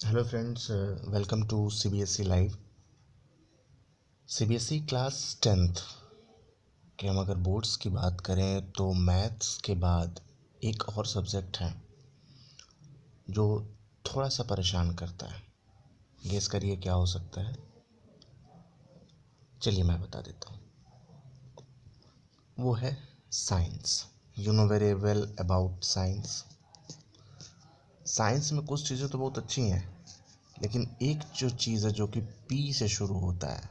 Hello friends, welcome to CBSE live. CBSE class 10th के हम अगर बोर्ड्स की बात करें तो मैथ्स के बाद एक और सब्जेक्ट है जो थोड़ा सा परेशान करता है। गेस करिए क्या हो सकता है। चलिए मैं बता देता हूँ। वो है science. You know very well about science. Science में कुछ चीज़ें तो बहुत अच्छी हैं, लेकिन एक जो चीज़ है जो कि पी से शुरू होता है,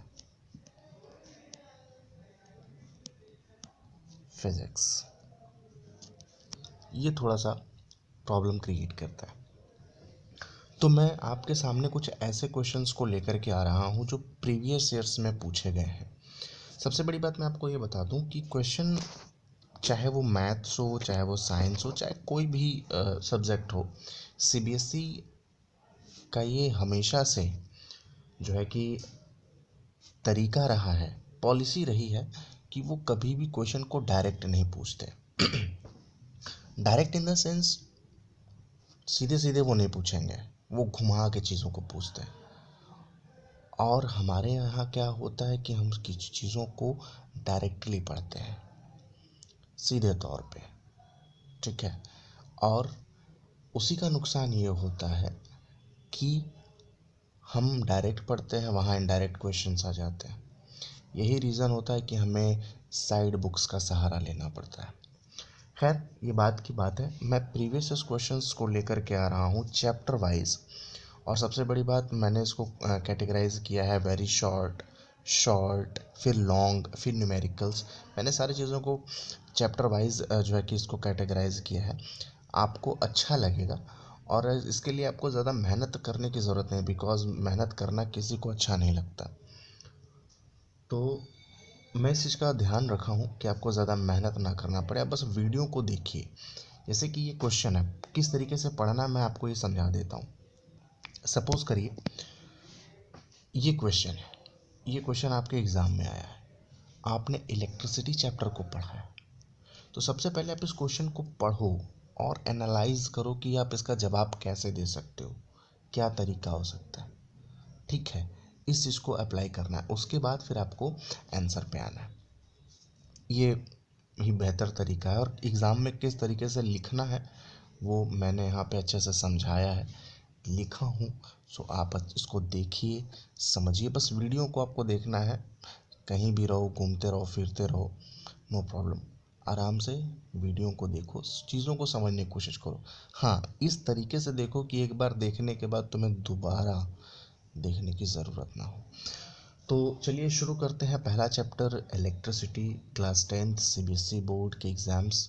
फिजिक्स, ये थोड़ा सा प्रॉब्लम क्रिएट करता है। तो मैं आपके सामने कुछ ऐसे क्वेश्चंस को लेकर के आ रहा हूँ जो प्रीवियस ईयर्स में पूछे गए हैं। सबसे बड़ी बात मैं आपको ये बता दूँ कि क्वेश्चन चाहे वो मैथ्स हो, चाहे वो साइंस हो, चाहे कोई भी सब्जेक्ट हो, सीबीएसई का ये हमेशा से जो है कि तरीका रहा है, पॉलिसी रही है कि वो कभी भी क्वेश्चन को डायरेक्ट नहीं पूछते। डायरेक्ट इन द सेंस सीधे सीधे वो नहीं पूछेंगे, वो घुमा के चीज़ों को पूछते हैं। और हमारे यहाँ क्या होता है कि हम किसी चीज़ों को डायरेक्टली पढ़ते हैं, सीधे तौर पे। ठीक है। और उसी का नुकसान ये होता है कि हम डायरेक्ट पढ़ते हैं, वहाँ इनडायरेक्ट क्वेश्चंस आ जाते हैं। यही रीज़न होता है कि हमें साइड बुक्स का सहारा लेना पड़ता है। खैर, ये बात की बात है। मैं प्रीवियस क्वेश्चंस को लेकर के आ रहा हूँ चैप्टर वाइज। और सबसे बड़ी बात, मैंने इसको कैटेगराइज किया है वेरी शॉर्ट, शॉर्ट, फिर लॉन्ग, फिर न्यूमेरिकल्स। मैंने सारी चीज़ों को चैप्टर वाइज जो है कि इसको कैटेगराइज किया है। आपको अच्छा लगेगा और इसके लिए आपको ज़्यादा मेहनत करने की ज़रूरत नहीं, बिकॉज मेहनत करना किसी को अच्छा नहीं लगता। तो मैं इस चीज़ का ध्यान रखा हूँ कि आपको ज़्यादा मेहनत ना करना पड़े, आप बस वीडियो को देखिए। जैसे कि ये क्वेश्चन है, किस तरीके से पढ़ना मैं आपको ये समझा देता हूँ। सपोज़ करिए ये क्वेश्चन है, ये क्वेश्चन आपके एग्ज़ाम में आया है, आपने इलेक्ट्रिसिटी चैप्टर को पढ़ा है। तो सबसे पहले आप इस क्वेश्चन को पढ़ो और एनालाइज करो कि आप इसका जवाब कैसे दे सकते हो, क्या तरीका हो सकता है। ठीक है, इस चीज़ को अप्लाई करना है, उसके बाद फिर आपको आंसर पे आना है। ये ही बेहतर तरीका है। और एग्ज़ाम में किस तरीके से लिखना है वो मैंने यहाँ पे अच्छे से समझाया है, लिखा हूँ। सो आप इसको देखिए, समझिए। बस वीडियो को आपको देखना है, कहीं भी रहो, घूमते रहो, फिरते रहो, नो प्रॉब्लम। आराम से वीडियो को देखो, चीज़ों को समझने की कोशिश करो। हाँ, इस तरीके से देखो कि एक बार देखने के बाद तुम्हें दोबारा देखने की ज़रूरत ना हो। तो चलिए शुरू करते हैं। पहला chapter electricity, class 10th CBSE board के एग्ज़ाम्स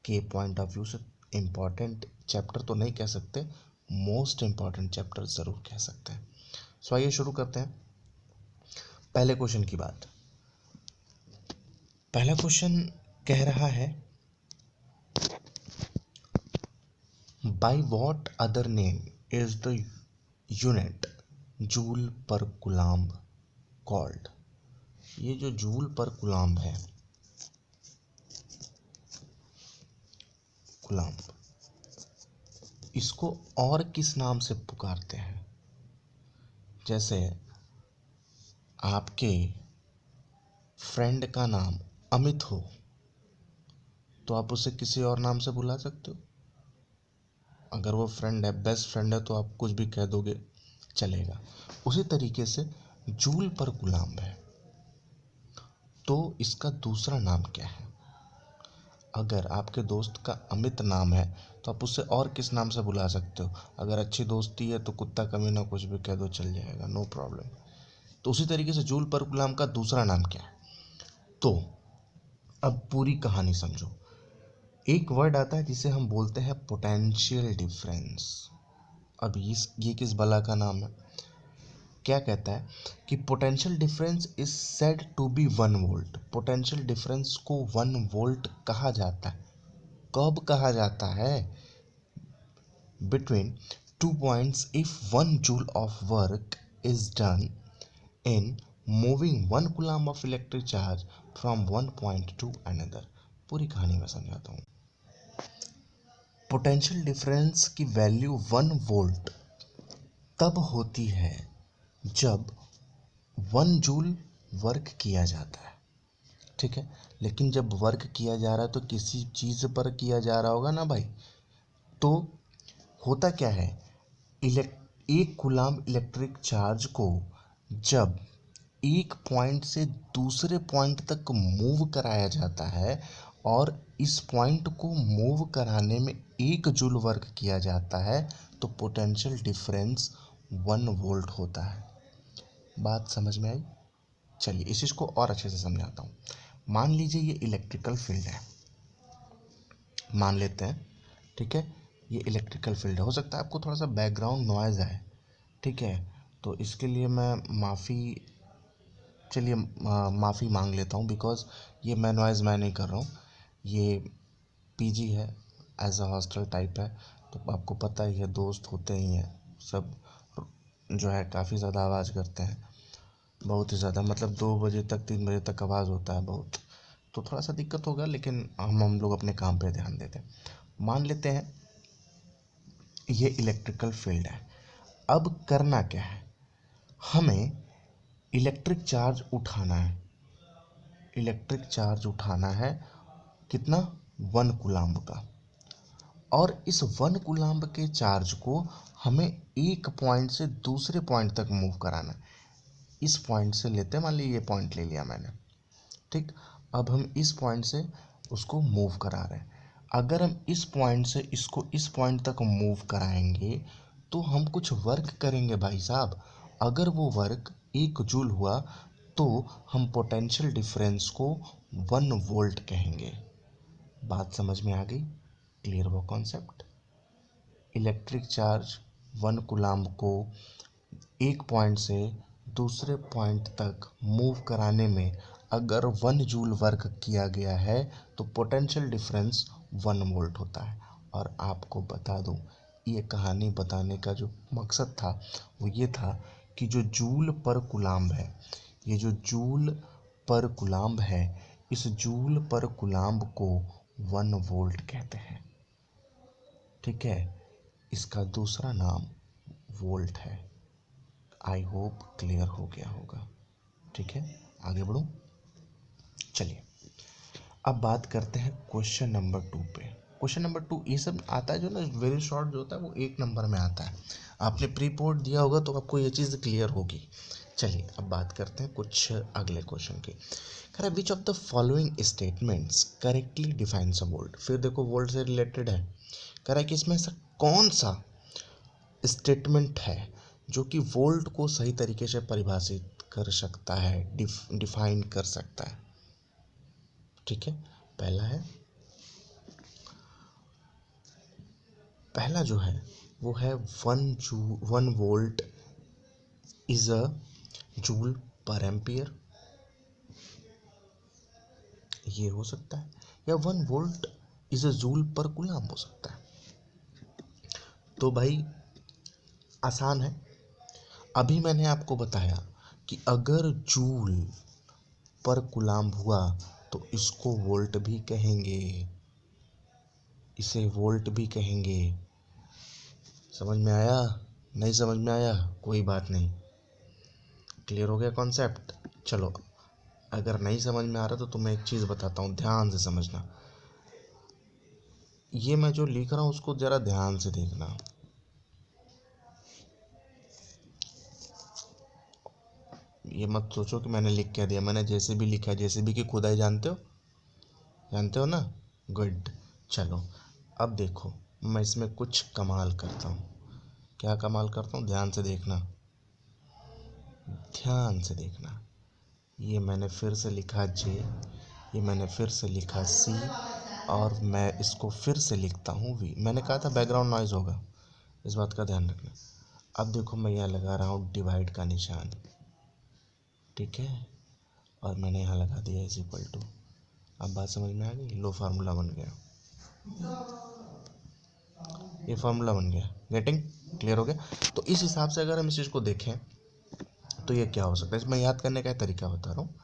के पॉइंट ऑफ व्यू से इम्पॉर्टेंट चैप्टर तो नहीं कह सकते, मोस्ट इम्पॉर्टेंट चैप्टर ज़रूर कह सकते हैं। सो आइए शुरू करते हैं पहले क्वेश्चन की बात। पहला क्वेश्चन कह रहा है, by what other name is the unit joule पर कूलम्ब कॉल्ड। ये जो जूल पर कूलम्ब है, कूलम्ब, इसको और किस नाम से पुकारते हैं। जैसे आपके फ्रेंड का नाम अमित हो तो आप उसे किसी और नाम से बुला सकते हो। अगर वो फ्रेंड है, बेस्ट फ्रेंड है, तो आप कुछ भी कह दोगे, चलेगा। उसी तरीके से जूल पर गुलाम है, तो इसका दूसरा नाम क्या है। अगर आपके दोस्त का अमित नाम है तो आप उससे और किस नाम से बुला सकते हो। अगर अच्छी दोस्ती है तो कुत्ता कमीना कुछ भी कह दो, चल जाएगा, नो प्रॉब्लम। तो उसी तरीके से जूल पर गुलाम का दूसरा नाम क्या है। तो अब पूरी कहानी समझो। एक वर्ड आता है जिसे हम बोलते हैं पोटेंशियल डिफरेंस। अब ये किस बला का नाम है। क्या कहता है कि potential difference is said to be 1 volt. Potential difference को 1 वोल्ट कहा जाता है। कब कहा जाता है? Between 2 points if 1 joule of work is done in moving 1 coulomb of electric charge from 1 point two another. पूरी कहानी में समझाता हूँ। पोटेंशियल डिफरेंस की वैल्यू 1 वोल्ट तब होती है जब 1 जूल वर्क किया जाता है, ठीक है। लेकिन जब वर्क किया जा रहा है तो किसी चीज़ पर किया जा रहा होगा ना भाई। तो होता क्या है, एक कूलाम इलेक्ट्रिक चार्ज को जब एक पॉइंट से दूसरे पॉइंट तक मूव कराया जाता है और इस पॉइंट को मूव कराने में 1 जूल वर्क किया जाता है तो पोटेंशियल डिफरेंस 1 वोल्ट होता है। बात समझ में आई? चलिए इस चीज़ को और अच्छे से समझाता हूँ। मान लीजिए ये इलेक्ट्रिकल फील्ड है, मान लेते हैं, ठीक है। ये इलेक्ट्रिकल फील्ड है, हो सकता है आपको थोड़ा सा बैकग्राउंड नॉइज़ आए, ठीक है। तो इसके लिए मैं माफ़ी मांग लेता हूँ, बिकॉज़ ये मैं नॉइज़ मैं नहीं कर रहा हूँ, ये पीजी है, एज अ हॉस्टल टाइप है। तो आपको पता ही है, दोस्त होते ही हैं सब, जो है काफ़ी ज़्यादा आवाज़ करते हैं, बहुत ही ज़्यादा, मतलब 2 बजे तक 3 बजे तक आवाज़ होता है बहुत। तो थोड़ा सा दिक्कत होगा, लेकिन हम लोग अपने काम पे ध्यान देते हैं। मान लेते हैं ये इलेक्ट्रिकल फील्ड है। अब करना क्या है, हमें इलेक्ट्रिक चार्ज उठाना है। इलेक्ट्रिक चार्ज उठाना है कितना, 1 कूलाम्ब का। और इस 1 कूलाम्ब के चार्ज को हमें एक पॉइंट से दूसरे पॉइंट तक मूव कराना है। इस पॉइंट से लेते हैं, मान लीजिए ये पॉइंट ले लिया मैंने, ठीक। अब हम इस पॉइंट से उसको मूव करा रहे हैं। अगर हम इस पॉइंट से इसको इस पॉइंट तक मूव कराएंगे तो हम कुछ वर्क करेंगे भाई साहब। अगर वो वर्क 1 जूल हुआ तो हम पोटेंशियल डिफरेंस को 1 वोल्ट कहेंगे। बात समझ में आ गई? क्लियर हुआ कॉन्सेप्ट? इलेक्ट्रिक चार्ज 1 कूलाम्ब को एक पॉइंट से दूसरे पॉइंट तक मूव कराने में अगर 1 जूल वर्क किया गया है तो पोटेंशियल डिफरेंस 1 वोल्ट होता है। और आपको बता दूं, ये कहानी बताने का जो मकसद था वो ये था कि जो जूल पर कूलाम्ब है, ये जो जूल पर कूलाम्ब है, इस जूल पर कूलाम्ब को 1 वोल्ट कहते हैं, ठीक है। इसका दूसरा नाम वोल्ट है। आई होप क्लियर हो गया होगा, ठीक है। आगे बढ़ूँ, चलिए अब बात करते हैं क्वेश्चन नंबर 2 पे। क्वेश्चन नंबर 2 ये सब आता है जो ना, वेरी शॉर्ट जो होता है वो 1 नंबर में आता है। आपने प्री बोर्ड दिया होगा तो आपको ये चीज़ क्लियर होगी। चलिए अब बात करते हैं कुछ अगले क्वेश्चन की। कह रहा है which of the following statements correctly defines a volt. फिर देखो वोल्ट से रिलेटेड है। कह रहा है कि इसमें ऐसा कौन सा स्टेटमेंट है जो कि वोल्ट को सही तरीके से परिभाषित कर सकता है, डिफाइन कर सकता है, ठीक है। पहला जो है वो है 1 वोल्ट इज अ जूल पर एम्पियर, ये हो सकता है। या 1 वोल्ट इज अ जूल पर कूलाम्ब हो सकता है। तो भाई आसान है, अभी मैंने आपको बताया कि अगर जूल पर कूलाम्ब हुआ तो इसको वोल्ट भी कहेंगे, इसे वोल्ट भी कहेंगे। समझ में आया? नहीं समझ में आया कोई बात नहीं, क्लियर हो गया कॉन्सेप्ट? चलो अगर नहीं समझ में आ रहा तो तुम्हें एक चीज़ बताता हूँ, ध्यान से समझना। ये मैं जो लिख रहा हूँ उसको ज़रा ध्यान से देखना। ये मत सोचो कि मैंने लिख क्या दिया, मैंने जैसे भी लिखा है, जैसे भी की खुदाई जानते हो ना, गुड। चलो अब देखो, मैं इसमें कुछ कमाल करता हूँ। क्या कमाल करता हूँ, ध्यान से देखना, ध्यान से देखना। ये मैंने फिर से लिखा जे, ये मैंने फिर से लिखा सी, और मैं इसको फिर से लिखता हूँ वी। मैंने कहा था बैकग्राउंड नॉइज़ होगा, इस बात का ध्यान रखना। अब देखो मैं यहाँ लगा रहा हूँ डिवाइड का निशान, ठीक है, और मैंने यहाँ लगा दिया इज इक्वल टू। अब बात समझ में आ गई? लो फार्मूला बन गया, ये फार्मूला बन गया। गेटिंग? क्लियर हो गया? तो इस हिसाब से अगर हम इस चीज़ को देखें तो ये क्या हो सकता है, इसमें याद करने का तरीका बता रहा हूँ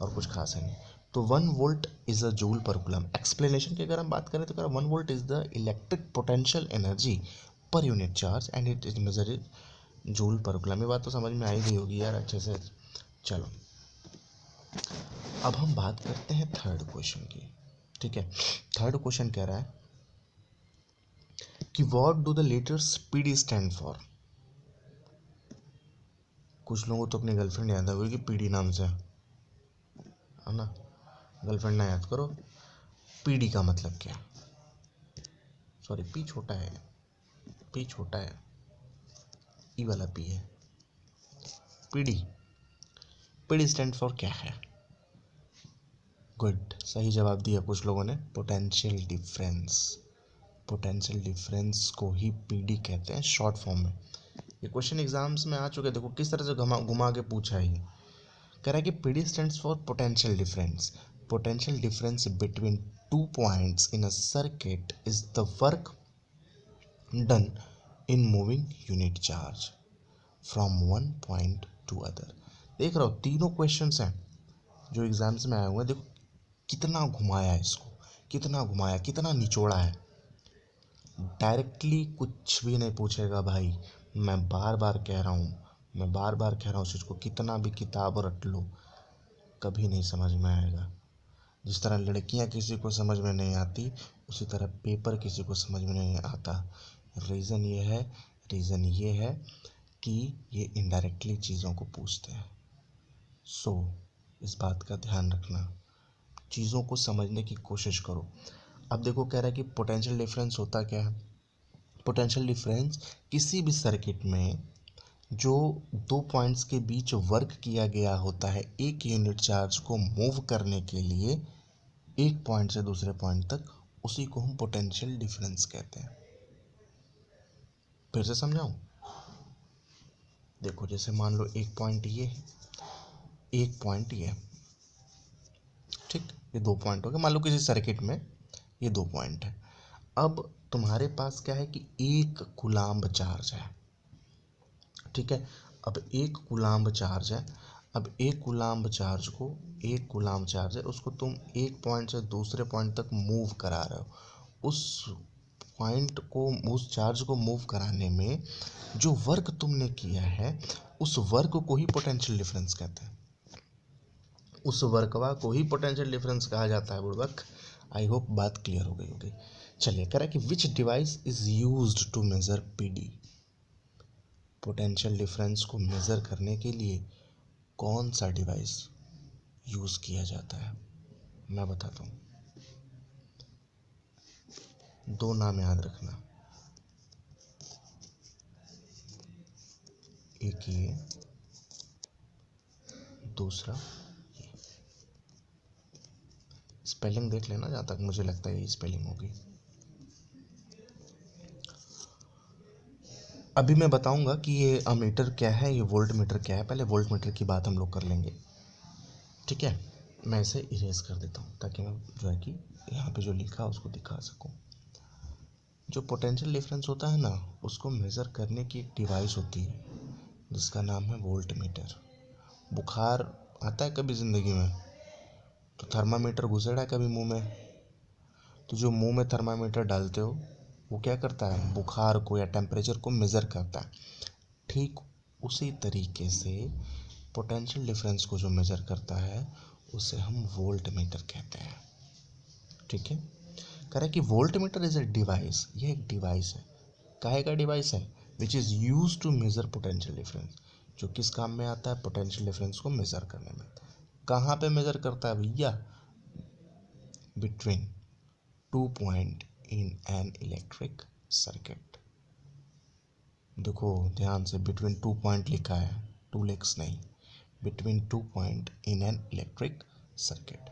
और कुछ खास है नहीं। तो 1 वोल्ट इज अ जूल पर कूलम। एक्सप्लेनेशन की अगर हम बात करें तो 1 volt is the electric potential energy per unit charge and it is measured joule पर कूलम, ये बात तो समझ में आई गई होगी यार अच्छे से। चलो अब हम बात करते हैं थर्ड क्वेश्चन की। ठीक है, थर्ड क्वेश्चन कह रहा है कि what do the letters PD stand for. कुछ लोगों को तो अपनी गर्लफ्रेंड याद होगी कि पीडी नाम से, है ना। गर्लफ्रेंड ना याद करो, पीडी का मतलब क्या। सॉरी, पी छोटा है, पी छोटा है, ई वाला पी है। पीडी, पीडी स्टैंड फॉर क्या है। गुड, सही जवाब दिया कुछ लोगों ने, पोटेंशियल डिफरेंस। पोटेंशियल डिफरेंस को ही पीडी कहते हैं शॉर्ट फॉर्म में। ये क्वेश्चन एग्जाम्स में आ चुके, देखो किस तरह से घुमा घुमा के पूछा है ये। कह रहा है कि PD stands for potential difference. Potential difference between two points in a circuit is the work done in moving unit charge from one point two other. देख रहे हो तीनों क्वेश्चंस हैं जो एग्जाम्स में आए हुए हैं। देखो कितना घुमाया है इसको, कितना घुमाया, कितना निचोड़ा है। डायरेक्टली कुछ भी नहीं पूछेगा भाई। मैं बार बार कह रहा हूँ, मैं बार बार कह रहा हूँ, उसको कितना भी किताब रट लो कभी नहीं समझ में आएगा। जिस तरह लड़कियाँ किसी को समझ में नहीं आती, उसी तरह पेपर किसी को समझ में नहीं आता। रीज़न ये है कि ये इनडायरेक्टली चीज़ों को पूछते हैं। सो इस बात का ध्यान रखना, चीज़ों को समझने की कोशिश करो। अब देखो कह रहा है कि पोटेंशियल डिफरेंस होता क्या है। पोटेंशियल डिफरेंस किसी भी सर्किट में जो दो पॉइंट्स के बीच वर्क किया गया होता है एक यूनिट चार्ज को मूव करने के लिए एक पॉइंट से दूसरे पॉइंट तक, उसी को हम पोटेंशियल डिफरेंस कहते हैं। फिर से समझाऊं। देखो जैसे मान लो एक पॉइंट ये है, एक पॉइंट ये है, ठीक, ये दो पॉइंट हो गए। मान लो किसी सर्किट में ये दो पॉइंट है। अब तुम्हारे पास क्या है कि एक कूलाम्ब चार्ज है, ठीक है। अब एक कूलाम्ब चार्ज है, अब एक कूलाम्ब चार्ज को, एक कूलाम्ब चार्ज है उसको तुम एक पॉइंट से दूसरे पॉइंट तक मूव करा रहे हो। उस पॉइंट को, उस चार्ज को मूव कराने में जो वर्क तुमने किया है उस वर्क को ही पोटेंशियल डिफरेंस कहते हैं। उस वर्कवा को ही पोटेंशियल डिफरेंस कहा जाता है बुड़बक। आई होप बात क्लियर हो गई होगी। चलिए कह रहा है कि which device is used to measure PD. Potential difference को मेजर करने के लिए कौन सा डिवाइस यूज किया जाता है, मैं बताता हूँ। दो नाम याद रखना, एक ये, दूसरा ये। स्पेलिंग देख लेना, जहाँ तक मुझे लगता है ये स्पेलिंग होगी। अभी मैं बताऊंगा कि ये अमीटर क्या है, ये वोल्ट मीटर क्या है। पहले वोल्ट मीटर की बात हम लोग कर लेंगे, ठीक है। मैं इसे इरेज कर देता हूँ ताकि मैं जो है कि यहाँ पे जो लिखा है उसको दिखा सकूँ। जो पोटेंशियल डिफरेंस होता है ना, उसको मेज़र करने की एक डिवाइस होती है जिसका नाम है वोल्ट मीटर। बुखार आता है कभी ज़िंदगी में तो थर्मामीटर घुसेड़ा है कभी मुंह में, तो जो मुंह में थर्मामीटर डालते हो वो क्या करता है, बुखार को या टेम्परेचर को मेज़र करता है। ठीक उसी तरीके से पोटेंशियल डिफरेंस को जो मेज़र करता है उसे हम वोल्ट मीटर कहते हैं, ठीक है। कह रहा है कि volt meter is a device, ये एक डिवाइस है। काहे का डिवाइस है, which is use to measure potential difference. जो किस काम में आता है, पोटेंशियल डिफरेंस को मेज़र करने में। कहाँ पे मेज़र करता है भैया, between two point in an electric circuit. देखो ध्यान से, बिटवीन टू पॉइंट लिखा है, टू लेग्स नहीं, between two point in an electric circuit.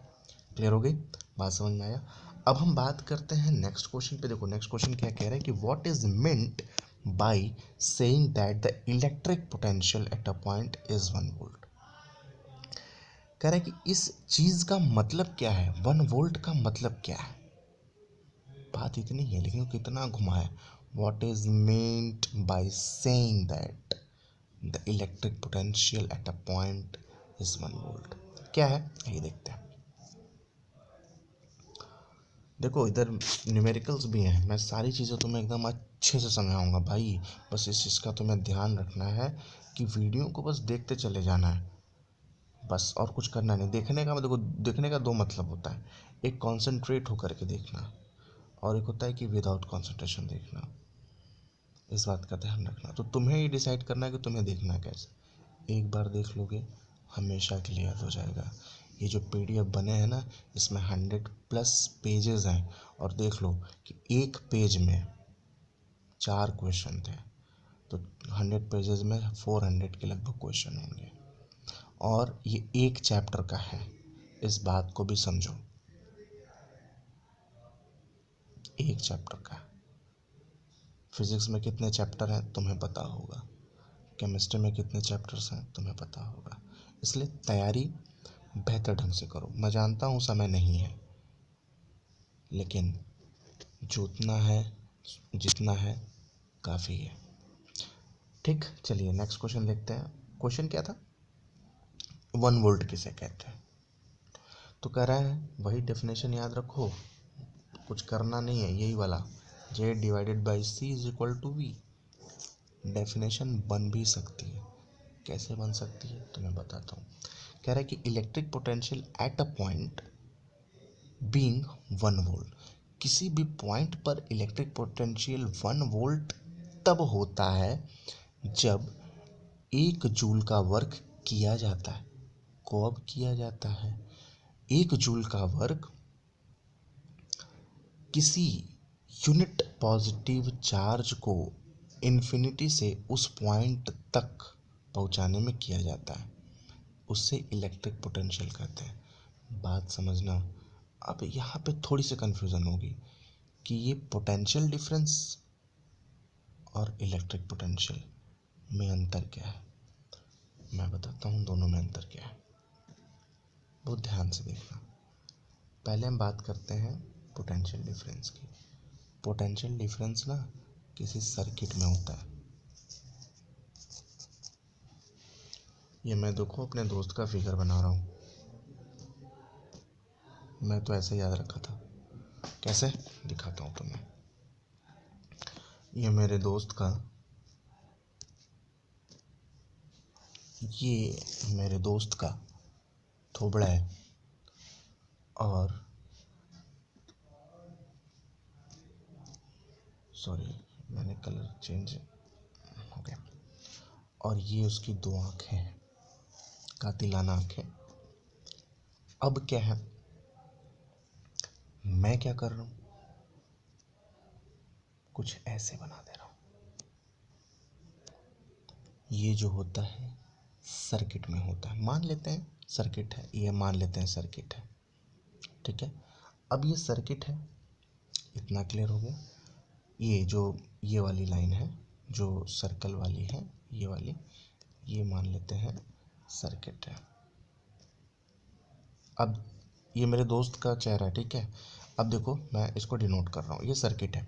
Clear हो गई बात, समझ में आया। अब हम बात करते हैं नेक्स्ट क्वेश्चन पे। देखो नेक्स्ट क्वेश्चन क्या कह रहा है कि what is meant by saying that the electric potential at a point is 1 volt. कह रहा है कि इस चीज का मतलब क्या है, 1 वोल्ट का मतलब क्या है। बात इतनी है लेकिन कितना घुमाया। What is meant by saying that the electric potential at a point is 1 volt, क्या है ये देखते हैं। देखो इधर न्यूमेरिकल्स भी हैं, मैं सारी चीज़ें तुम्हें एकदम अच्छे से समझाऊंगा भाई। बस इस चीज़ का तुम्हें ध्यान रखना है कि वीडियो को बस देखते चले जाना है, बस और कुछ करना नहीं। देखने का देखो, देखने का दो मतलब होता है, एक कॉन्सेंट्रेट होकर के देखना और एक होता है कि विदाउट कॉन्सेंट्रेशन देखना। इस बात का ध्यान रखना। तो तुम्हें ये डिसाइड करना है कि तुम्हें देखना है कैसे। एक बार देख लोगे हमेशा क्लियर हो जाएगा। ये जो पीडीएफ बने हैं ना, इसमें 100+ पेजेस हैं, और देख लो कि एक पेज में 4 क्वेश्चन थे, तो 100 पेजेस में 400 के लगभग क्वेश्चन होंगे, और ये एक चैप्टर का है, इस बात को भी समझो, एक चैप्टर का। फिजिक्स में कितने चैप्टर हैं तुम्हें पता होगा, केमिस्ट्री में कितने चैप्टर्स हैं तुम्हें पता होगा। इसलिए तैयारी बेहतर ढंग से करो। मैं जानता हूँ समय नहीं है, लेकिन जितना है, जितना है काफ़ी है। ठीक, चलिए नेक्स्ट क्वेश्चन देखते हैं। क्वेश्चन क्या था, 1 वोल्ट किसे कहते हैं। तो कह रहा है वही डेफिनेशन याद रखो, कुछ करना नहीं है, यही वाला Z/C = V। डेफिनेशन बन भी सकती है, कैसे बन सकती है तो मैं बताता हूँ। कह रहा है कि electric potential at a point being 1 volt. किसी भी पॉइंट पर इलेक्ट्रिक पोटेंशियल 1 वोल्ट तब होता है जब 1 जूल का वर्क किया जाता है। कब किया जाता है, 1 जूल का वर्क किसी यूनिट पॉजिटिव चार्ज को इन्फिनिटी से उस पॉइंट तक पहुंचाने में किया जाता है, उससे इलेक्ट्रिक पोटेंशियल कहते हैं। बात समझना। अब यहाँ पे थोड़ी सी कन्फ्यूज़न होगी कि ये पोटेंशियल डिफरेंस और इलेक्ट्रिक पोटेंशियल में अंतर क्या है। मैं बताता हूँ दोनों में अंतर क्या है, बहुत ध्यान से देखना। पहले हम बात करते हैं पोटेंशियल डिफरेंस की। पोटेंशियल डिफरेंस ना किसी सर्किट में होता है। ये मैं देखो अपने दोस्त का फिगर बना रहा हूँ, मैं तो ऐसे याद रखा था, कैसे दिखाता हूँ तुम्हें। ये मेरे दोस्त का, ये मेरे दोस्त का थोबड़ा है, और सॉरी मैंने कलर चेंज हो गया, और ये उसकी 2 आँखें हैं, कातिलाना आँखें। अब क्या है, मैं क्या कर रहा हूँ, कुछ ऐसे बना दे रहा हूँ। ये जो होता है सर्किट में होता है, मान लेते हैं सर्किट है, ये मान लेते हैं सर्किट है, ठीक है। अब ये सर्किट है, इतना क्लियर हो गया। ये जो ये वाली लाइन है जो सर्कल वाली है, ये वाली, ये मान लेते हैं सर्किट है। अब ये मेरे दोस्त का चेहरा है, ठीक है। अब देखो मैं इसको डिनोट कर रहा हूँ, ये सर्किट है।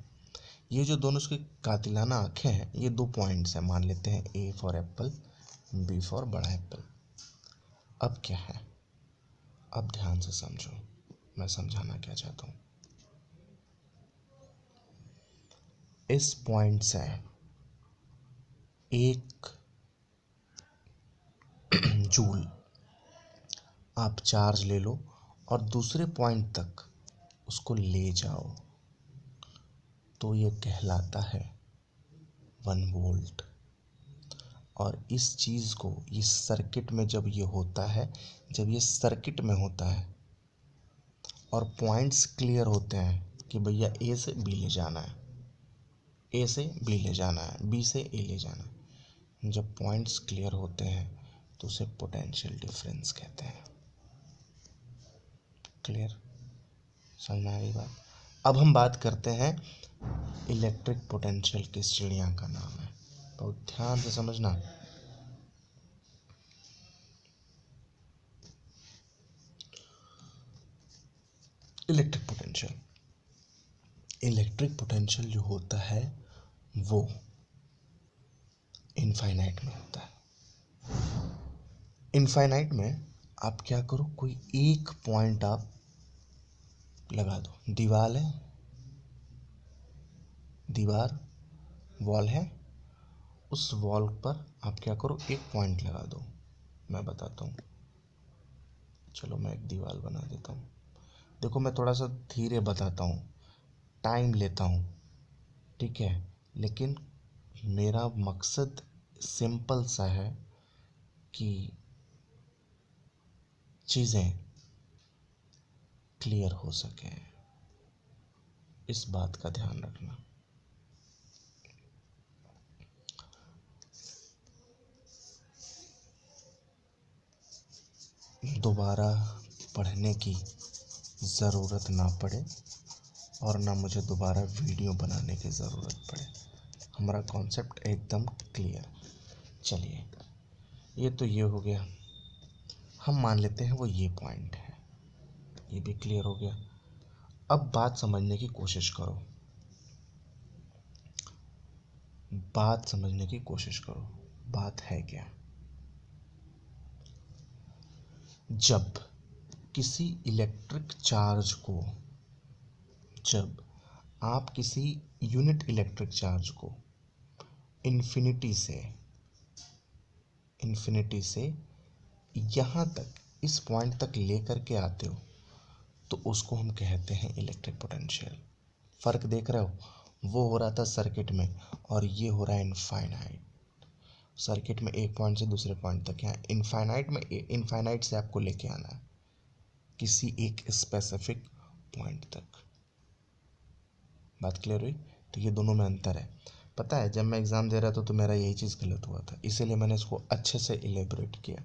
ये जो दोनों उसकी कातिलाना आँखें हैं, ये 2 पॉइंट्स हैं, मान लेते हैं A for Apple, B for बड़ा एप्पल। अब क्या है, अब ध्यान से समझो, मैं समझाना क्या चाहता हूँ। इस पॉइंट से 1 जूल आप चार्ज ले लो और दूसरे पॉइंट तक उसको ले जाओ, तो ये कहलाता है 1 वोल्ट। और इस चीज़ को, इस सर्किट में जब ये होता है, जब ये सर्किट में होता है और पॉइंट्स क्लियर होते हैं कि भैया ए से बी ले जाना है, ए से बी ले जाना है, बी से ए ले जाना है, जब पॉइंट्स क्लियर होते हैं तो उसे पोटेंशियल डिफरेंस कहते हैं। क्लियर, समझ में आ गई बात। अब हम बात करते हैं इलेक्ट्रिक पोटेंशियल किस चिड़िया का नाम है, बहुत ध्यान से समझना। इलेक्ट्रिक पोटेंशियल, इलेक्ट्रिक पोटेंशियल जो होता है वो इनफाइनाइट में होता है। इनफाइनाइट में आप क्या करो, कोई एक पॉइंट आप लगा दो। दीवार है, दीवार वॉल है, उस वॉल पर आप क्या करो, एक पॉइंट लगा दो। मैं बताता हूँ, चलो मैं एक दीवार बना देता हूँ। देखो मैं थोड़ा सा धीरे बताता हूँ, टाइम लेता हूँ, ठीक है, लेकिन मेरा मकसद सिंपल सा है कि चीज़ें क्लियर हो सके, इस बात का ध्यान रखना। दोबारा पढ़ने की ज़रूरत ना पड़े और ना मुझे दोबारा वीडियो बनाने की ज़रूरत पड़े। हमारा कॉन्सेप्ट एकदम क्लियर। चलिए, ये तो ये हो गया, हम मान लेते हैं वो ये पॉइंट है, ये भी क्लियर हो गया। अब बात समझने की कोशिश करो, बात समझने की कोशिश करो। बात है क्या? जब किसी इलेक्ट्रिक चार्ज को, जब आप किसी यूनिट इलेक्ट्रिक चार्ज को इन्फिनिटी से यहाँ तक, इस पॉइंट तक लेकर के आते हो, तो उसको हम कहते हैं इलेक्ट्रिक पोटेंशियल। फ़र्क देख रहे हो? वो हो रहा था सर्किट में और ये हो रहा है इनफाइनाइट। सर्किट में एक पॉइंट से दूसरे पॉइंट तक, यहाँ इनफाइनाइट में इनफाइनाइट से आपको लेके आना है किसी एक स्पेसिफिक पॉइंट तक। बात क्लियर हुई? तो ये दोनों में अंतर है। पता है, जब मैं एग्ज़ाम दे रहा था तो मेरा यही चीज़ गलत हुआ था, इसीलिए मैंने इसको अच्छे से इलेबोरेट किया।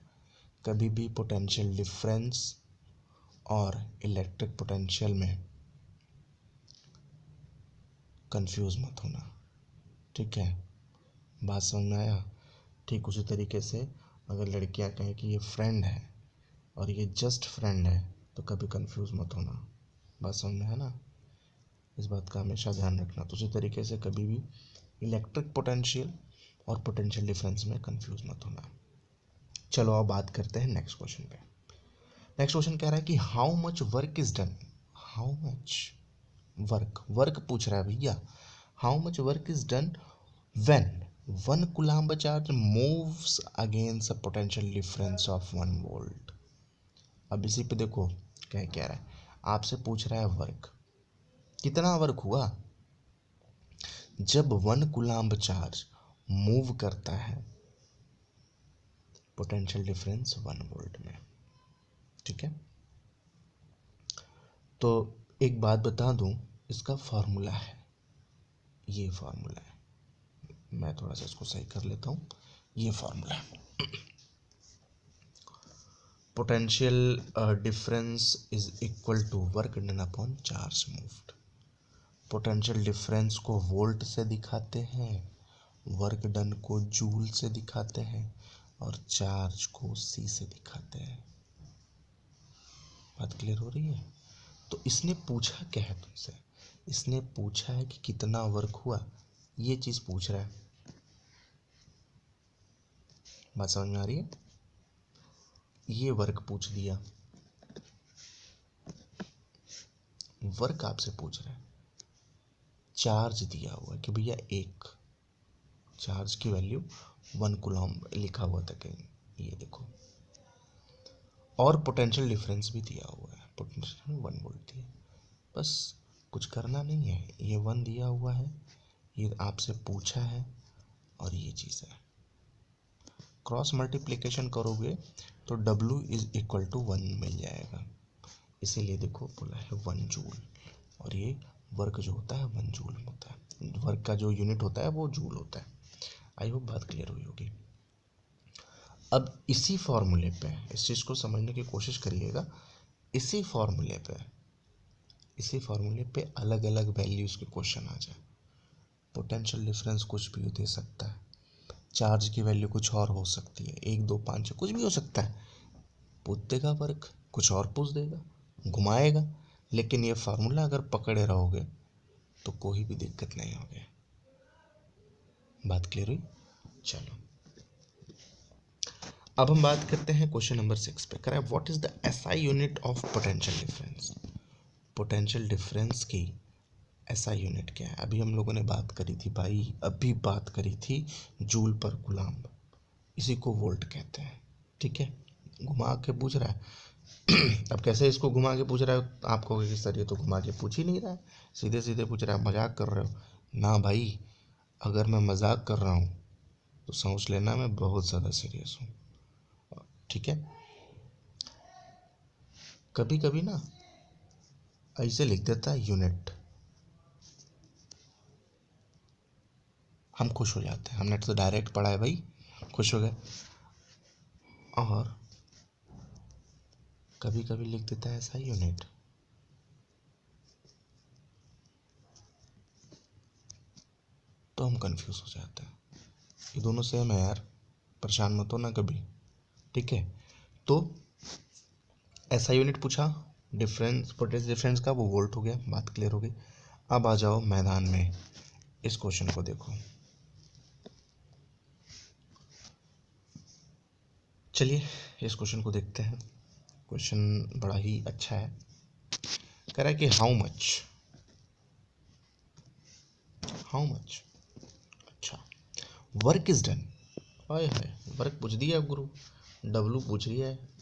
कभी भी पोटेंशियल डिफरेंस और इलेक्ट्रिक पोटेंशियल में कंफ्यूज मत होना, ठीक है? बात समझ में आया? ठीक उसी तरीके से अगर लड़कियां कहें कि ये फ्रेंड है और ये जस्ट फ्रेंड है, तो कभी कंफ्यूज मत होना। बात समझ में है ना? इस बात का हमेशा ध्यान रखना। तो उसी तरीके से कभी भी इलेक्ट्रिक पोटेंशियल और पोटेंशियल डिफरेंस में कंफ्यूज मत होना। चलो अब बात करते हैं नेक्स्ट क्वेश्चन पे। नेक्स्ट क्वेश्चन कह रहा है कि how much work is done, how much work पूछ रहा है भैया। How much work is done when 1 coulomb charge moves against a potential difference of 1 volt. अब इसी पे देखो क्या कह रहा है, आपसे पूछ रहा है वर्क, कितना वर्क हुआ जब 1 कूलम्ब चार्ज मूव करता है पोटेंशियल डिफरेंस 1 वोल्ट में, ठीक है? तो एक बात बता दूं, इसका फार्मूला है, ये फार्मूला है, मैं थोड़ा सा इसको सही कर लेता हूँ। ये फार्मूला है, potential difference is equal to work done upon charge moved. Potential difference को वोल्ट से दिखाते हैं, वर्क डन को जूल से दिखाते हैं और चार्ज को सी से दिखाते हैं। बात क्लियर हो रही है? तो इसने पूछा क्या है तुमसे? इसने पूछा है कि कितना वर्क हुआ, ये चीज़ पूछ रहा है। बात समझ में आ रही है? ये वर्क पूछ दिया, वर्क आपसे पूछ रहा है, चार्ज दिया हुआ है कि भैया एक चार्ज की वैल्यू 1 कूलम्ब लिखा हुआ था कहीं, ये देखो, और पोटेंशियल डिफरेंस भी दिया हुआ है, पोटेंशियल 1 वोल्ट दिया। बस कुछ करना नहीं है, ये 1 दिया हुआ है, ये आपसे पूछा है और ये चीज़ है। क्रॉस मल्टीप्लिकेशन करोगे तो W इज इक्वल टू 1 मिल जाएगा, इसीलिए देखो बोला है 1 जूल, और ये वर्क जो होता है 1 जूल होता है, वर्क का जो यूनिट होता है वो जूल होता है। आई होप बात क्लियर हुई होगी। अब इसी फॉर्मूले पे इस चीज़ को समझने की कोशिश करिएगा। इसी फॉर्मूले पे अलग अलग वैल्यूज़ के क्वेश्चन आ जाए। पोटेंशियल डिफरेंस कुछ भी दे सकता है, चार्ज की वैल्यू कुछ और हो सकती है, 1 2 5 6 कुछ भी हो सकता है। पूछ देगा वर्क, कुछ और पूछ देगा, घुमाएगा, लेकिन ये फार्मूला अगर पकड़े रहोगे तो कोई भी दिक्कत नहीं होगी। बात क्लियर हुई? चलो अब हम बात करते हैं क्वेश्चन नंबर 6 पे। करें what is the SI unit of potential difference. Potential difference की ऐसा यूनिट क्या है? अभी हम लोगों ने बात करी थी भाई, अभी बात करी थी जूल पर कूलम्ब, इसी को वोल्ट कहते हैं। ठीक है, घुमा के पूछ रहा है। अब कैसे इसको घुमा के पूछ रहा है? आप कहोगे कि सर ये तो घुमा के पूछ ही नहीं रहा है, सीधे सीधे पूछ रहा है, मजाक कर रहे हो? ना भाई, अगर मैं मजाक कर रहा हूँ तो समझ लेना मैं बहुत ज़्यादा सीरियस हूँ। ठीक है, कभी कभी ना ऐसे लिख देता है यूनिट, हम खुश हो जाते हैं, हमने तो डायरेक्ट पढ़ा है भाई, खुश हो गए। और कभी कभी लिख देता है ऐसा यूनिट, तो हम कंफ्यूज हो जाते हैं। ये दोनों सेम है यार, परेशान मत हो ना कभी। ठीक है, तो ऐसा यूनिट पूछा, डिफरेंस, पोटेंशियल डिफरेंस का, वो वोल्ट हो गया, बात क्लियर हो गई। अब आ जाओ मैदान में, इस क्वेश्चन को देखो। चलिए इस क्वेश्चन को देखते हैं। क्वेश्चन बड़ा ही अच्छा है। कह रहा है कि हाउ मच अच्छा work is done. Hi hi, work पूछ दिया गुरु, डब्लू पूछ रही है।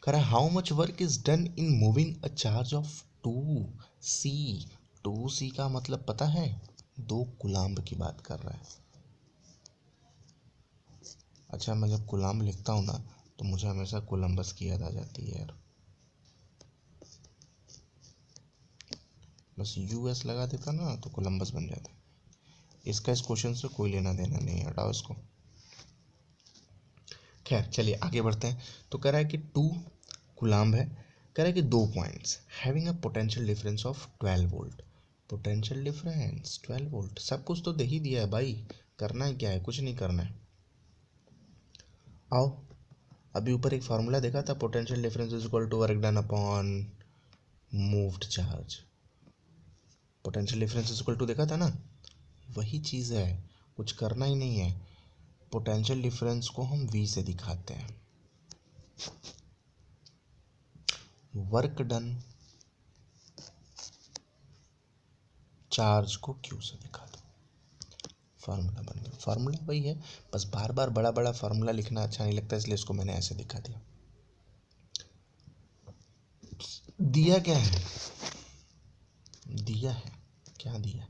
कह रहा है how much work is done in moving a charge of 2c। 2c का मतलब पता है? 2 कूलाम्ब की बात कर रहा है। अच्छा, मैं जब कूलाम्ब लिखता हूँ ना तो मुझे हमेशा कोलंबस की याद आ जाती है यार, बस यूएस लगा देता ना तो कोलंबस बन जाता। इसका इस क्वेश्चन से कोई लेना देना नहीं है, हटाओ इसको। खैर चलिए आगे बढ़ते हैं। तो कह रहा है कि 2 कूलाम्ब है, कह रहा है कि 2 points having a potential difference of 12 volt. Potential difference 12 volt, सब कुछ तो दे ही दिया है भाई, करना है क्या है? कुछ नहीं करना है। आओ, अभी ऊपर एक फार्मूला देखा था, potential difference is equal to work done upon moved charge. Potential difference is equal to देखा था ना, वही चीज़ है, कुछ करना ही नहीं है। पोटेंशियल डिफरेंस को हम v से दिखाते हैं, वर्क डन चार्ज को q से दिखा दो, फार्मूला बन गया। फार्मूला वही है, बस बार बार बड़ा बड़ा फार्मूला लिखना अच्छा नहीं लगता, इसलिए इसको मैंने ऐसे दिखा दिया। दिया क्या है? दिया है क्या? दिया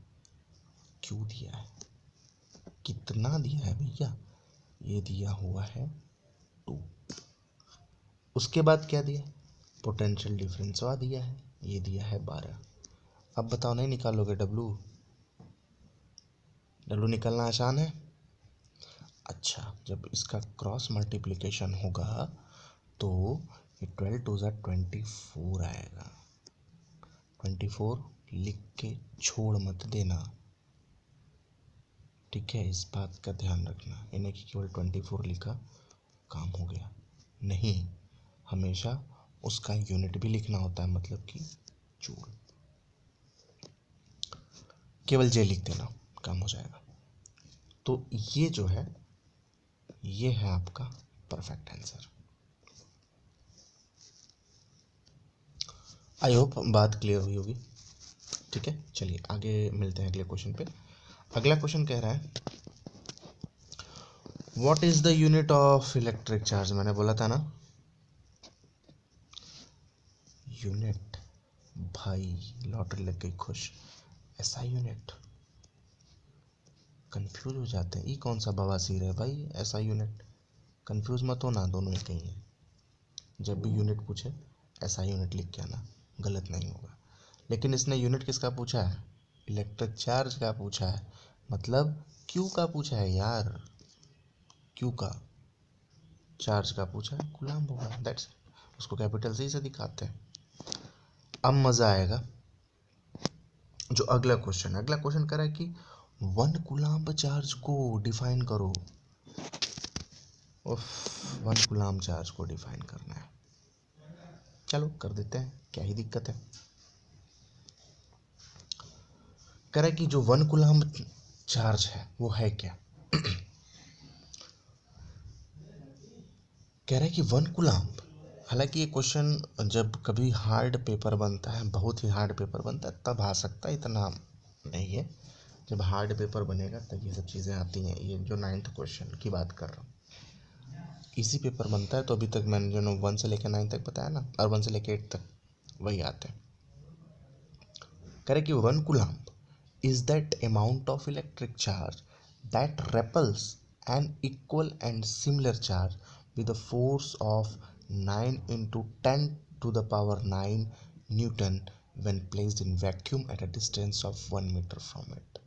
क्यों दिया है? कितना दिया है भैया? ये दिया हुआ है 2। उसके बाद क्या दिया? पोटेंशियल डिफरेंस वा दिया है, ये दिया है 12। अब बताओ, नहीं निकालोगे डब्लू? डब्लू निकालना आसान है। अच्छा, जब इसका क्रॉस मल्टीप्लिकेशन होगा तो ये 12 2 ज़ा 24 आएगा। 24 लिख के छोड़ मत देना, ठीक है? इस बात का ध्यान रखना, इन्हें कि केवल 24 लिखा काम हो गया, नहीं, हमेशा उसका यूनिट भी लिखना होता है, मतलब कि जूल। केवल जे लिख देना, काम हो जाएगा। तो ये जो है, ये है आपका परफेक्ट आंसर। आई होप बात क्लियर हुई होगी। ठीक है, चलिए आगे मिलते हैं अगले क्वेश्चन पे। अगला क्वेश्चन कह रहा है what is the unit of electric charge. मैंने बोला था ना यूनिट, भाई लॉटरी लग गई, खुश। ऐसा यूनिट, कंफ्यूज हो जाते हैं, ये कौन सा बवासीर है भाई? ऐसा यूनिट, कंफ्यूज मत होना, दोनों एक ही हैं। जब भी यूनिट पूछे ऐसा यूनिट लिख के आना, गलत नहीं होगा। लेकिन इसने यूनिट किसका पूछा है? इलेक्ट्रिक चार्ज का पूछा है, मतलब क्यू का पूछा है यार, क्यू का, चार्ज का पूछा है, कूलम्ब होगा, दैट्स, उसको कैपिटल सी से दिखाते हैं। अब मज़ा आएगा। जो अगला क्वेश्चन कर रहा है कि 1 कूलम्ब चार्ज को डिफाइन करो। 1 कूलम्ब चार्ज को डिफाइन करना है, चलो कर देते हैं, क्या ही दिक्कत है। कह रहा है कि जो 1 कूलम्ब चार्ज है वो है क्या? कह रहा है कि 1 कूलम्ब हालांकि ये क्वेश्चन जब कभी हार्ड पेपर बनता है, बहुत ही हार्ड पेपर बनता है, तब आ सकता है, इतना नहीं है। जब हार्ड पेपर बनेगा तब ये सब चीज़ें आती हैं। ये जो 9th क्वेश्चन की बात कर रहा हूँ, इसी पेपर बनता है। तो अभी तक मैंने जो 1 से लेकर 9 तक बताया ना, और 1 से लेकर 8 तक वही आते हैं। कह रहे कि 1 coulomb is that amount of electric charge that repels an equal and similar charge with a force of 9 into 10 to the power 9 Newton when placed in vacuum at a distance of 1 meter from it।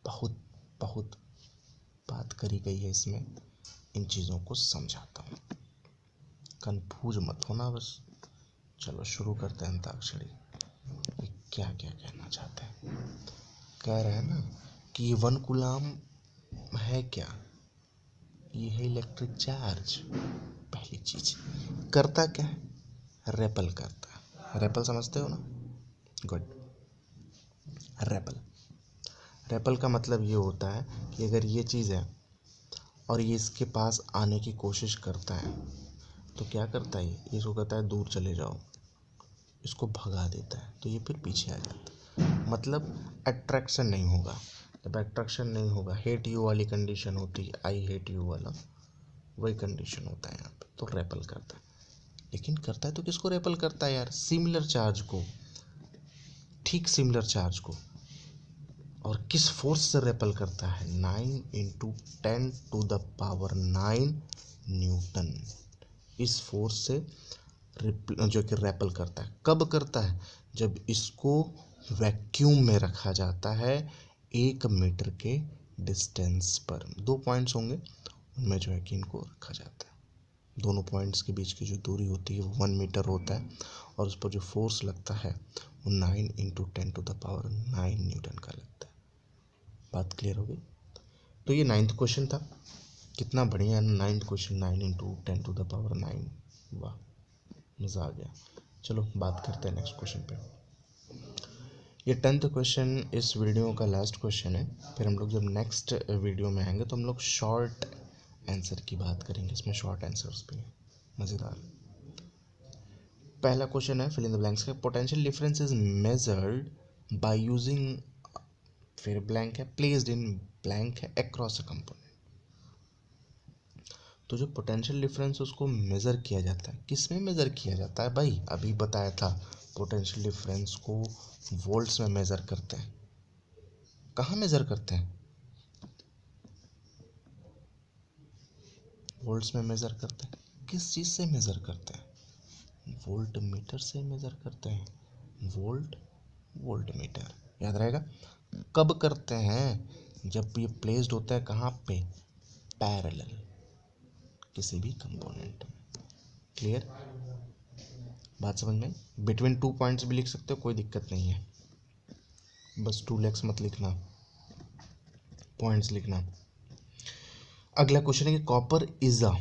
बहुत बहुत बात करी गई है इसमें, इन चीज़ों को समझाता हूँ, कंफ्यूज मत होना बस। चलो शुरू करते हैं अंताक्षरी। क्या क्या कहना चाहते हैं? कह रहे हैं ना कि ये 1 कूलम है क्या? ये है इलेक्ट्रिक चार्ज। पहली चीज करता क्या है? रेपल करता है। रेपल समझते हो ना? गुड। रेपल, रेपल का मतलब ये होता है कि अगर ये चीज़ है और ये इसके पास आने की कोशिश करता है, तो क्या करता है? ये इसको कहता है दूर चले जाओ, इसको भगा देता है, तो ये फिर पीछे आ जाता है। मतलब अट्रैक्शन नहीं होगा। जब अट्रैक्शन नहीं होगा, हेट यू वाली कंडीशन होती है, आई हेट यू वाला, वही कंडीशन होता है यहाँ पे। तो रेपल करता है। लेकिन करता है तो किसको रेपल करता है यार? सिमिलर चार्ज को, ठीक सिमिलर चार्ज को। और किस फोर्स से रेपल करता है? 9 into 10 to the power 9 newton. इस फोर्स से जो कि रेपल करता है। कब करता है? जब इसको वैक्यूम में रखा जाता है 1 मीटर के डिस्टेंस पर। 2 पॉइंट्स होंगे, उनमें जो है कि इनको रखा जाता है। दोनों पॉइंट्स के बीच की जो दूरी होती है वो 1 मीटर होता है, और उस पर जो फोर्स लगता है वो 9 into 10 to the power 9 newton का लगता है। बात क्लियर हो गई? तो ये 9th क्वेश्चन था। कितना बढ़िया है 9th question, 9 into 10 to the power 9। वाह, मज़ा आ गया। चलो बात करते हैं नेक्स्ट क्वेश्चन पे। ये 10th क्वेश्चन इस वीडियो का लास्ट क्वेश्चन है। फिर हम लोग जब नेक्स्ट वीडियो में आएंगे तो हम लोग शॉर्ट आंसर की बात करेंगे। इसमें शॉर्ट आंसर्स भी हैं, मज़ेदार। पहला क्वेश्चन है फिल इन द ब्लैंक्स का। Potential difference is measured by using, फिर ब्लैंक है, प्लेस्ड इन ब्लैंक है, अक्रॉस अ कंपोनेंट। तो जो पोटेंशियल डिफरेंस उसको मेज़र किया जाता है, किस में मेज़र किया जाता है भाई? अभी बताया था, पोटेंशियल डिफरेंस को वोल्ट्स में मेज़र करते हैं। कहाँ मेज़र करते हैं? वोल्ट्स में मेज़र करते हैं। किस चीज़ से मेज़र करते हैं? वोल्ट मीटर से मेज़र करते हैं। वोल्ट, वोल्ट मीटर, याद रहेगा। कब करते हैं? जब ये प्लेस्ड होता है कहाँ पे? पैरेलल किसी भी कंपोनेंट में। क्लियर? बात समझ में? बिटवीन 2 पॉइंट्स भी लिख सकते हो, कोई दिक्कत नहीं है, बस 2 लेक्स मत लिखना, पॉइंट्स लिखना। अगला क्वेश्चन है कि कॉपर इज अ,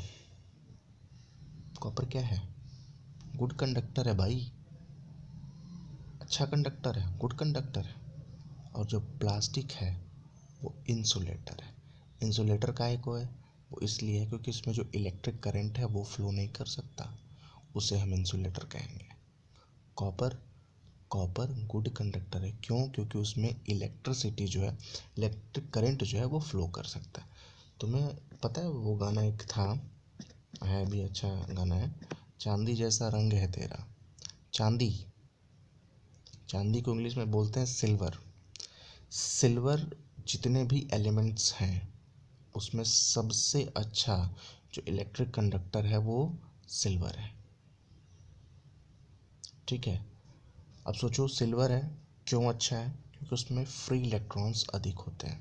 कॉपर क्या है? गुड कंडक्टर है भाई, अच्छा कंडक्टर है, गुड कंडक्टर है। और जो प्लास्टिक है वो इंसुलेटर है। इंसुलेटर काहे को है? वो इसलिए है क्योंकि इसमें जो इलेक्ट्रिक करंट है वो फ्लो नहीं कर सकता, उसे हम इंसुलेटर कहेंगे। कॉपर, कॉपर गुड कंडक्टर है। क्यों? क्योंकि उसमें इलेक्ट्रिसिटी जो है, इलेक्ट्रिक करंट जो है वो फ्लो कर सकता है। तुम्हें पता है वो गाना एक था, है भी अच्छा गाना है, चांदी जैसा रंग है तेरा। चांदी, चांदी को इंग्लिश में बोलते हैं सिल्वर। सिल्वर जितने भी एलिमेंट्स हैं उसमें सबसे अच्छा जो इलेक्ट्रिक कंडक्टर है वो सिल्वर है। ठीक है, अब सोचो सिल्वर है, क्यों अच्छा है? क्योंकि उसमें फ्री इलेक्ट्रॉन्स अधिक होते हैं।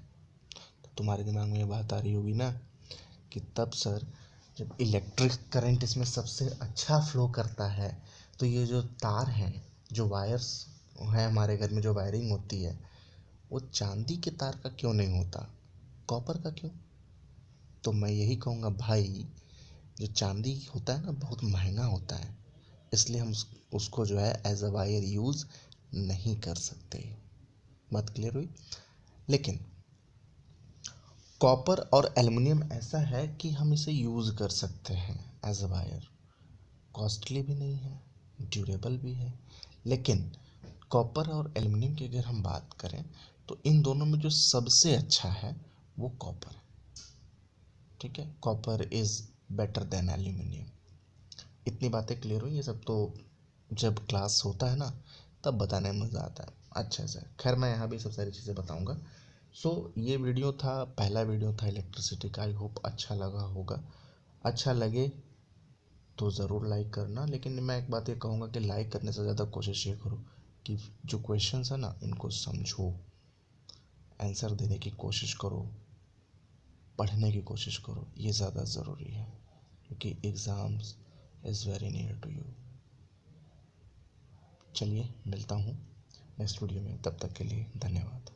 तो तुम्हारे दिमाग में ये बात आ रही होगी ना कि तब सर जब इलेक्ट्रिक करंट इसमें सबसे अच्छा फ्लो करता है, तो ये जो तार हैं, जो वायर्स हैं हमारे घर में जो वायरिंग होती है, वो चांदी के तार का क्यों नहीं होता, कॉपर का क्यों? तो मैं यही कहूँगा भाई, जो चांदी होता है ना बहुत महंगा होता है, इसलिए हम उसको जो है एज अ वायर यूज़ नहीं कर सकते। बात क्लियर हुई? लेकिन कॉपर और एल्युमिनियम ऐसा है कि हम इसे यूज़ कर सकते हैं एज अ वायर। कॉस्टली भी नहीं है, ड्यूरेबल भी है। लेकिन कॉपर और एल्युमिनियम की अगर हम बात करें तो इन दोनों में जो सबसे अच्छा है वो कॉपर है। ठीक है, copper is better than aluminium. इतनी बातें क्लियर हुई। ये सब तो जब क्लास होता है ना तब बताने में मज़ा आता है अच्छे से। खैर मैं यहाँ भी सब सारी चीज़ें बताऊँगा। सो ये वीडियो था, पहला वीडियो था इलेक्ट्रिसिटी का। आई होप अच्छा लगा होगा। अच्छा लगे तो ज़रूर लाइक करना, लेकिन मैं एक बात ये कहूँगा कि लाइक करने से ज़्यादा कोशिश ये करो कि जो क्वेश्चंस है ना इनको समझो, आंसर देने की कोशिश करो, पढ़ने की कोशिश करो। ये ज़्यादा ज़रूरी है क्योंकि exams is very near to you. चलिए मिलता हूँ नेक्स्ट वीडियो में, तब तक के लिए धन्यवाद।